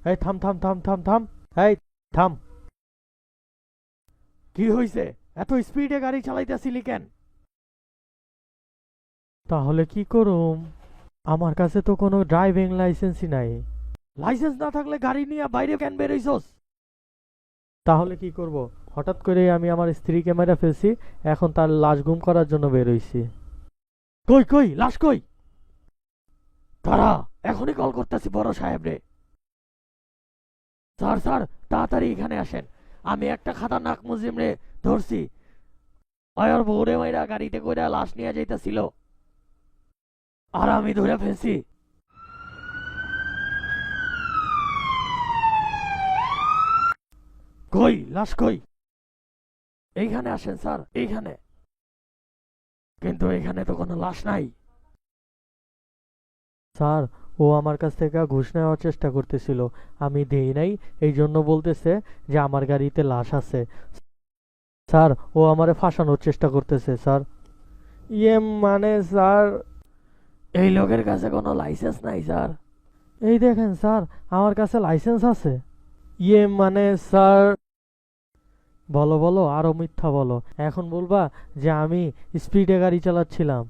এই থাম থাম থাম থাম থাম। এই থাম। কি হইছে? এত স্পিডে গাড়ি চালাইতেছিলি কেন? তাহলে কি করুম? আমার কাছে তো কোনো ড্রাইভিং লাইসেন্সই নাই। লাইসেন্স না থাকলে গাড়ি নিয়ে বাইরে কেন বেরোইছস? তাহলে কি করব? হঠাৎ করে আমি আমার স্ত্রীকে মেরে ফেলছি। এখন তার লাশ গুম করার জন্য বেরোইছি। কই কই লাশ কই? দাঁড়া, এখনই কল করতেছি বড় সাহেব রে। স্যার স্যার, তাড়াতাড়ি এখানে আসেন। আমি একটা খাতারনাক মুজিম রে ধরছি। অয়র বউরে মাইরা গাড়িতে কইরা লাশ নিয়ে যাইতাছিল, আর আমি ধরে ফেলছি। কই লাশ কই? এইখানে আসেন স্যার, এইখানে। কিন্তু এখানে তো কোনো লাশ নাই। স্যার, ও আমার কাছ থেকে ঘুষ নেওয়ার চেষ্টা করতেছিল, আমি দেই নাই। এই জন্য বলতেছে যে আমার গাড়িতে লাশ আছে। স্যার, ও আমারে ফাঁসানোর চেষ্টা করতেছে স্যার। ইয়ে মানে স্যার, এই লোকের কাছে কোনো লাইসেন্স নাই স্যার। এই দেখেন স্যার, আমার কাছে লাইসেন্স আছে। ইয়ে মানে স্যার। বলো বলো, আরো মিথ্যা বলো। এখন বলবা যে আমি স্পিডে গাড়ি চালাচ্ছিলাম।